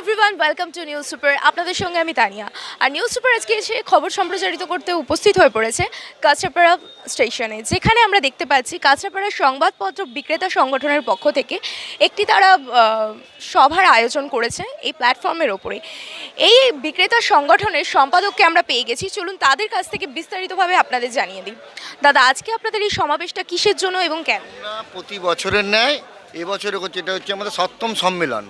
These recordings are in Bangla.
Everyone, welcome to news super. আপনাদের সঙ্গে আমি তানিয়া। আর নিউজ সুপার আজকে এসে খবর সম্প্রচারিত করতে উপস্থিত হয়ে পড়েছে কাঁচরাপাড়া স্টেশনে, যেখানে আমরা দেখতে পাচ্ছি কাঁচরাপাড়া সংবাদপত্র বিক্রেতা সংগঠনের পক্ষ থেকে একটি তারা সভার আয়োজন করেছে এই প্ল্যাটফর্মের ওপরে। এই বিক্রেতা সংগঠনের সম্পাদককে আমরা পেয়ে গেছি, চলুন তাদের কাছ থেকে বিস্তারিতভাবে আপনাদের জানিয়ে দিই। দাদা, আজকে আপনাদের এই সমাবেশটা কিসের জন্য এবং কেন? প্রতি বছরের ন্যায় এবছরে হচ্ছে, এটা হচ্ছে আমাদের 7ম সম্মেলন।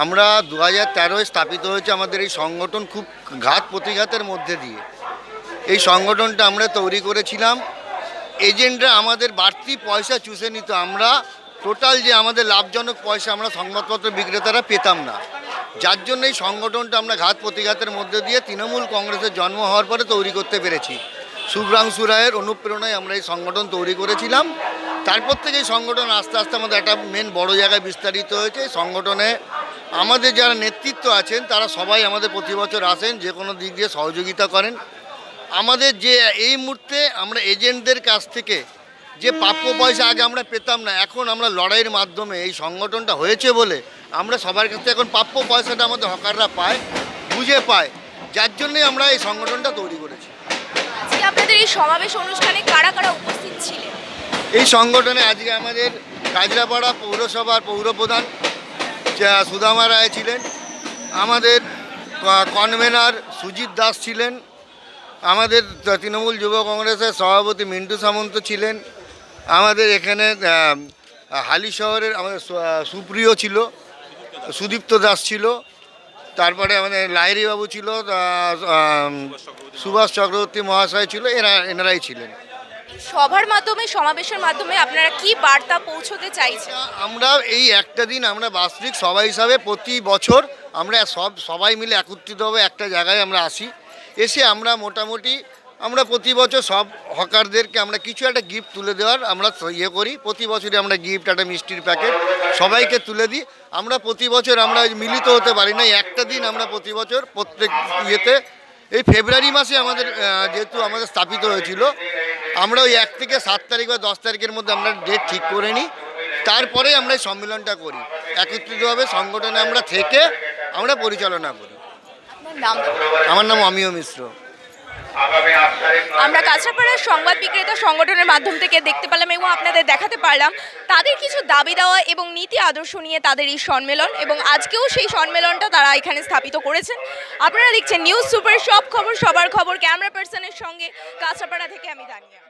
আমরা 2013 স্থাপিত হয়েছে আমাদের এই সংগঠন, খুব ঘাত প্রতিঘাতের মধ্যে দিয়ে এই সংগঠনটা আমরা তৈরি করেছিলাম। এজেন্টরা আমাদের বাড়তি পয়সা চুষে নিত, আমরা টোটাল যে আমাদের লাভজনক পয়সা আমরা সংবাদপত্র বিক্রেতারা পেতাম না, যার জন্য এই সংগঠনটা আমরা ঘাত প্রতিঘাতের মধ্যে দিয়ে তৃণমূল কংগ্রেসের জন্ম হওয়ার পরে তৈরি করতে পেরেছি। শুভ্রাংশু রায়ের অনুপ্রেরণায় আমরা এই সংগঠন তৈরি করেছিলাম। তারপর থেকে এই সংগঠন আস্তে আস্তে আমাদের একটা মেন বড় জায়গায় বিস্তারিত হয়েছে। এই সংগঠনে আমাদের যারা নেতৃত্ব আছেন তারা সবাই আমাদের প্রতি বছর আসেন, যে কোনো দিক দিয়ে সহযোগিতা করেন। আমাদের যে এই মুহূর্তে আমরা এজেন্টদের কাছ থেকে যে প্রাপ্য পয়সা আগে আমরা পেতাম না, এখন আমরা লড়াইয়ের মাধ্যমে এই সংগঠনটা হয়েছে বলে আমরা সবার কাছ থেকে এখন প্রাপ্য পয়সাটা আমাদের হকাররা পায়, বুঝে পায়, যার জন্যই আমরা এই সংগঠনটা তৈরি করেছি। আজকে আপনাদের এই সমাবেশ অনুষ্ঠানে কারা কারা উপস্থিত ছিলেন? এই সংগঠনে আজকে আমাদের কাজরাপাড়া পৌরসভার পৌরপ্রধান সুদামা রায় ছিলেন, আমাদের কনভেনার সুজিত দাস ছিলেন, আমাদের তৃণমূল যুব কংগ্রেসের সভাপতি মিন্টু সামন্ত ছিলেন, আমাদের এখানে হালি শহরের আমাদের সুপ্রিয় ছিল, সুদীপ্ত দাস ছিল, তারপরে আমাদের লাহিড়িবাবু ছিল, সুভাষ চক্রবর্তী মহাশয় ছিল, এনারাই ছিলেন। সভার মাধ্যমে, সমাবেশের মাধ্যমে আপনারা কি বার্তা পৌঁছতে চাইছেন? আমরা এই একটা দিন আমরা বাস্তবিক সভা হিসাবে প্রতি বছর আমরা সবাই মিলে একত্রিতভাবে একটা জায়গায় আমরা আসি। এসে আমরা মোটামুটি আমরা প্রতি বছর সব হকারদেরকে আমরা কিছু একটা গিফট তুলে দেওয়ার আমরা করি। প্রতি বছরই আমরা গিফট, একটা মিষ্টির প্যাকেট সবাইকে তুলে দিই। আমরা প্রতি বছর আমরা মিলিত হতে পারি না, একটা দিন আমরা প্রতি বছর প্রত্যেক এই ফেব্রুয়ারি মাসে আমাদের যেহেতু আমাদের স্থাপিত হয়েছিল, আমরা ওই 1 থেকে 7 তারিখ বা 10 তারিখের মধ্যে আমরা ডেট ঠিক করে নিই, তারপরে আমরা এই সম্মেলনটা করি। একত্রিতভাবে সংগঠনে আমরা থেকে আমরা পরিচালনা করি। আমার নাম অমিয় মিশ্র। আমরা কাঁচরাপাড়ার সংবাদ বিক্রেতা সংগঠনের মাধ্যম থেকে দেখতে পেলাম এবং আপনাদের দেখাতে পারলাম তাদের কিছু দাবি দেওয়া এবং নীতি আদর্শ নিয়ে তাদের এই সম্মেলন, এবং আজকেও সেই সম্মেলনটা তারা এখানে স্থাপিত করেছেন। আপনারা দেখছেন নিউজ সুপার, সব খবর সবার খবর। ক্যামেরা পার্সনের সঙ্গে কাঁচরাপাড়া থেকে আমি তানিয়া।